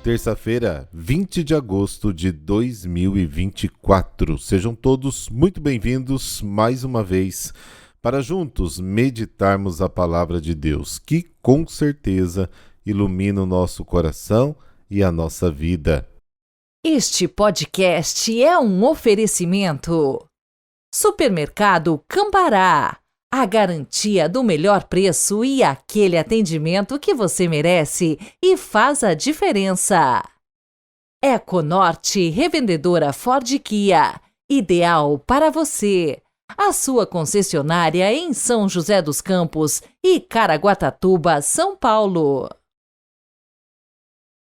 Terça-feira, 20 de agosto de 2024. Sejam todos muito bem-vindos mais uma vez para juntos meditarmos a palavra de Deus, que com certeza ilumina o nosso coração e a nossa vida. Este podcast é um oferecimento. Supermercado Cambará. A garantia do melhor preço e aquele atendimento que você merece e faz a diferença. Econorte, revendedora Ford Kia. Ideal para você. A sua concessionária em São José dos Campos e Caraguatatuba, São Paulo.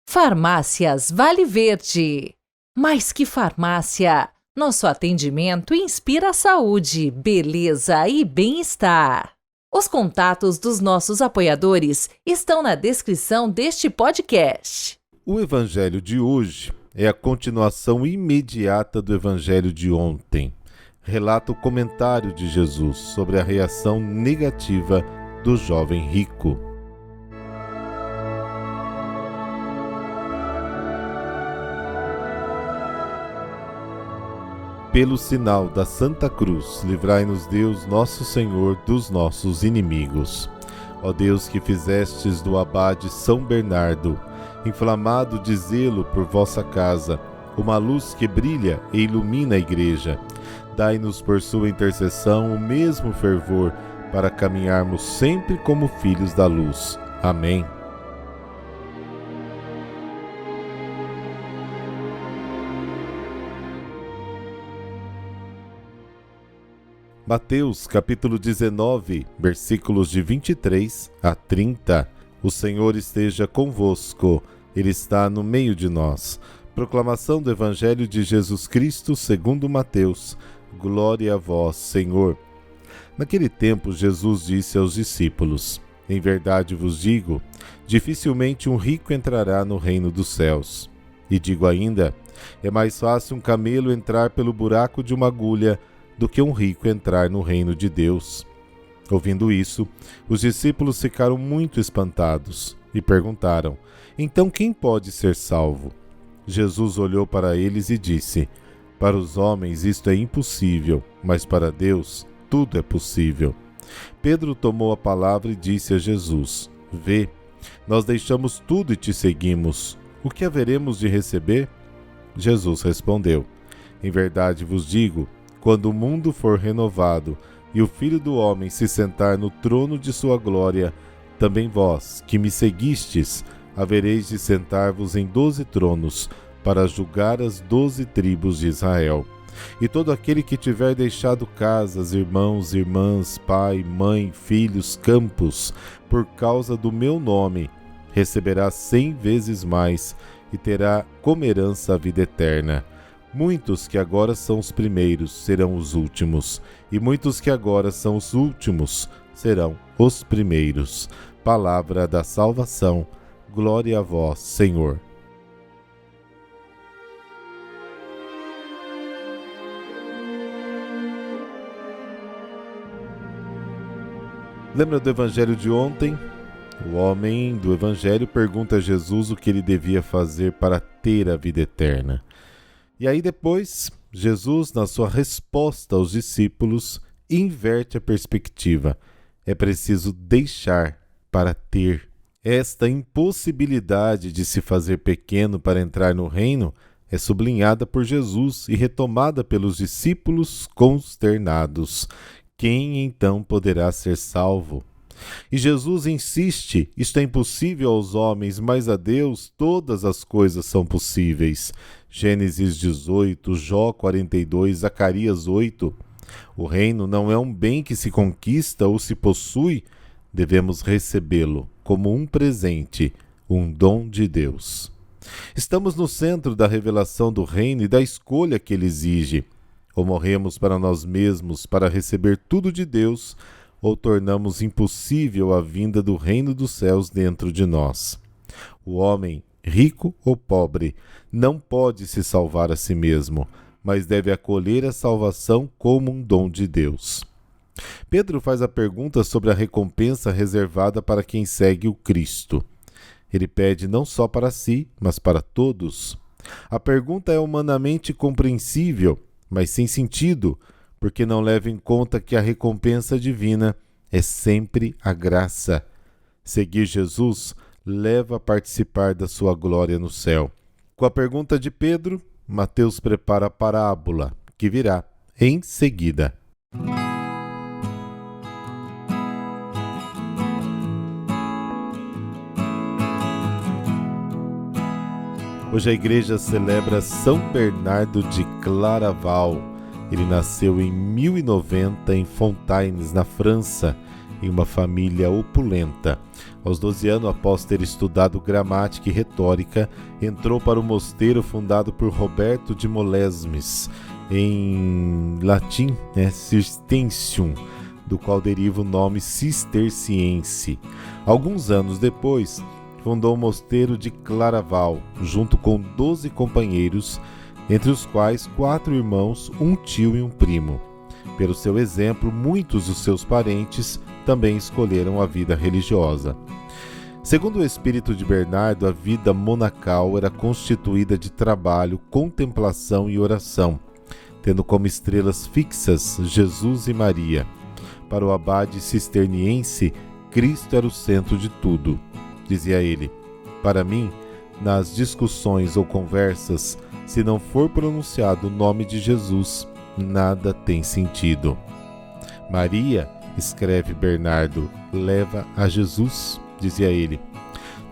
Farmácias Vale Verde. Mais que farmácia, nosso atendimento inspira saúde, beleza e bem-estar. Os contatos dos nossos apoiadores estão na descrição deste podcast. O evangelho de hoje é a continuação imediata do evangelho de ontem. Relata o comentário de Jesus sobre a reação negativa do jovem rico. Pelo sinal da Santa Cruz, livrai-nos Deus, nosso Senhor, dos nossos inimigos. Ó Deus, que fizestes do abade São Bernardo, inflamado de zelo por vossa casa, uma luz que brilha e ilumina a Igreja, dai-nos por sua intercessão o mesmo fervor para caminharmos sempre como filhos da luz. Amém. Mateus capítulo 19, versículos de 23 a 30. O Senhor esteja convosco, Ele está no meio de nós. Proclamação do Evangelho de Jesus Cristo segundo Mateus. Glória a vós, Senhor. Naquele tempo, Jesus disse aos discípulos: Em verdade vos digo, dificilmente um rico entrará no reino dos céus. E digo ainda, é mais fácil um camelo entrar pelo buraco de uma agulha do que um rico entrar no reino de Deus. Ouvindo isso, os discípulos ficaram muito espantados e perguntaram: Então quem pode ser salvo? Jesus olhou para eles e disse: Para os homens isto é impossível, mas para Deus tudo é possível. Pedro tomou a palavra e disse a Jesus: Vê, nós deixamos tudo e te seguimos. O que haveremos de receber? Jesus respondeu: Em verdade vos digo, quando o mundo for renovado e o Filho do Homem se sentar no trono de sua glória, também vós, que me seguistes, havereis de sentar-vos em 12 tronos, para julgar as 12 tribos de Israel. E todo aquele que tiver deixado casas, irmãos, irmãs, pai, mãe, filhos, campos, por causa do meu nome, receberá 100 vezes mais e terá como herança a vida eterna. Muitos que agora são os primeiros serão os últimos, e muitos que agora são os últimos serão os primeiros. Palavra da salvação. Glória a vós, Senhor. Lembra do evangelho de ontem? O homem do evangelho pergunta a Jesus o que ele devia fazer para ter a vida eterna. E aí depois, Jesus, na sua resposta aos discípulos, inverte a perspectiva. É preciso deixar para ter. Esta impossibilidade de se fazer pequeno para entrar no reino é sublinhada por Jesus e retomada pelos discípulos consternados. Quem então poderá ser salvo? E Jesus insiste, isto é impossível aos homens, mas a Deus todas as coisas são possíveis. Gênesis 18, Jó 42, Zacarias 8. O reino não é um bem que se conquista ou se possui, devemos recebê-lo como um presente, um dom de Deus. Estamos no centro da revelação do reino e da escolha que ele exige. Ou morremos para nós mesmos para receber tudo de Deus, ou tornamos impossível a vinda do reino dos céus dentro de nós. O homem, rico ou pobre, não pode se salvar a si mesmo, mas deve acolher a salvação como um dom de Deus. Pedro faz a pergunta sobre a recompensa reservada para quem segue o Cristo. Ele pede não só para si, mas para todos. A pergunta é humanamente compreensível, mas sem sentido, porque não leva em conta que a recompensa divina é sempre a graça. Seguir Jesus leva a participar da sua glória no céu. Com a pergunta de Pedro, Mateus prepara a parábola, que virá em seguida. Hoje a igreja celebra São Bernardo de Claraval. Ele nasceu em 1090 em Fontaines, na França, em uma família opulenta. Aos 12 anos, após ter estudado gramática e retórica, entrou para o mosteiro fundado por Roberto de Molesmes, em latim, Cistercium, do qual deriva o nome cisterciense. Alguns anos depois, fundou o mosteiro de Claraval, junto com 12 companheiros, entre os quais 4 irmãos, um tio e um primo. Pelo seu exemplo, muitos dos seus parentes também escolheram a vida religiosa. Segundo o espírito de Bernardo, a vida monacal era constituída de trabalho, contemplação e oração, tendo como estrelas fixas Jesus e Maria. Para o abade cisterniense, Cristo era o centro de tudo. Dizia ele: para mim, nas discussões ou conversas, se não for pronunciado o nome de Jesus, nada tem sentido. Maria, escreve Bernardo, leva a Jesus, dizia ele.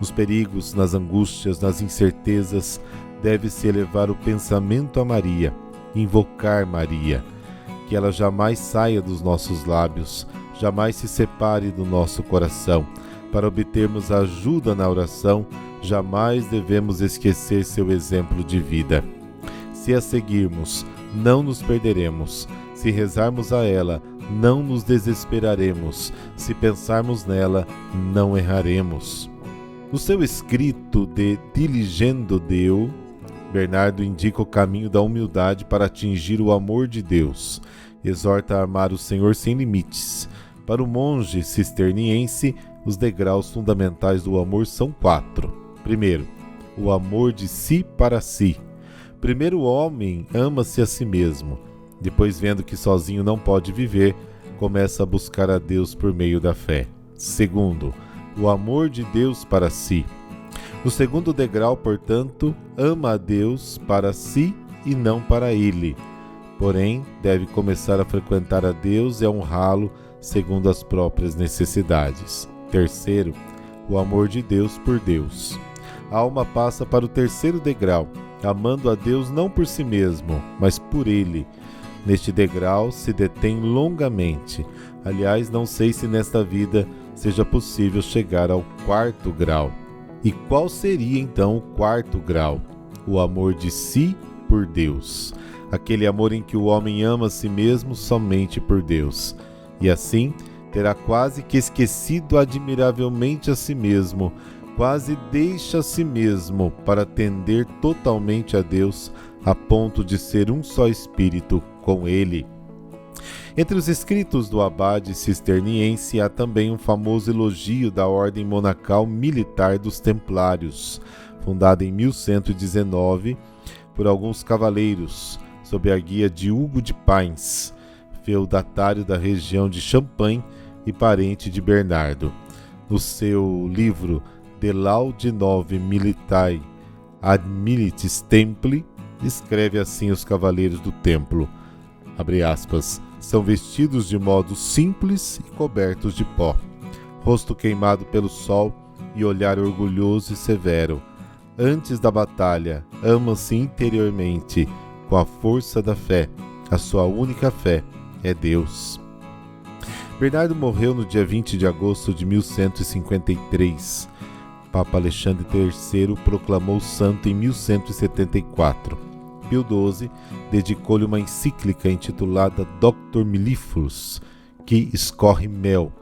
Nos perigos, nas angústias, nas incertezas, deve-se elevar o pensamento a Maria, invocar Maria, que ela jamais saia dos nossos lábios, jamais se separe do nosso coração. Para obtermos ajuda na oração, jamais devemos esquecer seu exemplo de vida. Se a seguirmos, não nos perderemos. Se rezarmos a ela, não nos desesperaremos. Se pensarmos nela, não erraremos. No seu escrito de Diligendo Deo, Bernardo indica o caminho da humildade para atingir o amor de Deus. Exorta a amar o Senhor sem limites. Para o monge cisterniense, os degraus fundamentais do amor são 4. Primeiro, o amor de si para si. Primeiro o homem ama-se a si mesmo. Depois, vendo que sozinho não pode viver, começa a buscar a Deus por meio da fé. Segundo, o amor de Deus para si. No segundo degrau, portanto, ama a Deus para si e não para ele. Porém, deve começar a frequentar a Deus e a honrá-lo segundo as próprias necessidades. Terceiro, o amor de Deus por Deus. A alma passa para o terceiro degrau, amando a Deus não por si mesmo, mas por Ele. Neste degrau se detém longamente. Aliás, não sei se nesta vida seja possível chegar ao 4º grau. E qual seria então o 4º grau? O amor de si por Deus. Aquele amor em que o homem ama a si mesmo somente por Deus. E assim, terá quase que esquecido admiravelmente a si mesmo, quase deixa a si mesmo para atender totalmente a Deus, a ponto de ser um só espírito com Ele. Entre os escritos do abade cisterniense há também um famoso elogio da ordem monacal militar dos Templários, fundada em 1119 por alguns cavaleiros, sob a guia de Hugo de Payns, feudatário da região de Champagne e parente de Bernardo. No seu livro De Laude Nove Militae ad Militis Templi, escreve assim os cavaleiros do templo, abre aspas, são vestidos de modo simples e cobertos de pó, rosto queimado pelo sol e olhar orgulhoso e severo. Antes da batalha, amam-se interiormente com a força da fé. A sua única fé é Deus. Bernardo morreu no dia 20 de agosto de 1153. Papa Alexandre III proclamou santo em 1174. Pio XII dedicou-lhe uma encíclica intitulada Doctor Mellifluus, que escorre mel,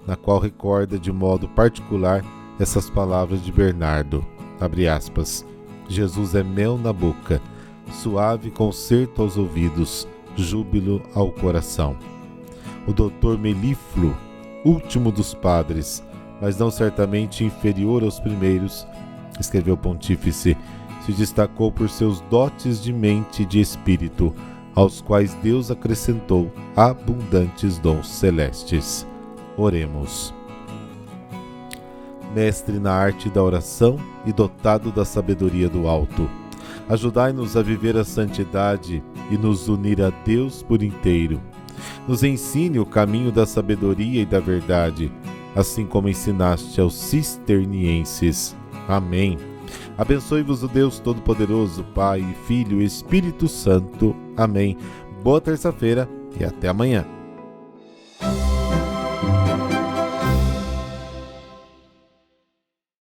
na qual recorda de modo particular essas palavras de Bernardo, abre aspas, Jesus é mel na boca, suave concerto aos ouvidos, júbilo ao coração. O doutor Mellifluo, último dos padres, mas não certamente inferior aos primeiros, escreveu o pontífice, se destacou por seus dotes de mente e de espírito, aos quais Deus acrescentou abundantes dons celestes. Oremos. Mestre na arte da oração e dotado da sabedoria do alto, ajudai-nos a viver a santidade e nos unir a Deus por inteiro. Nos ensine o caminho da sabedoria e da verdade, assim como ensinaste aos cisternienses. Amém. Abençoe-vos o Deus Todo-Poderoso, Pai, Filho e Espírito Santo. Amém. Boa terça-feira e até amanhã.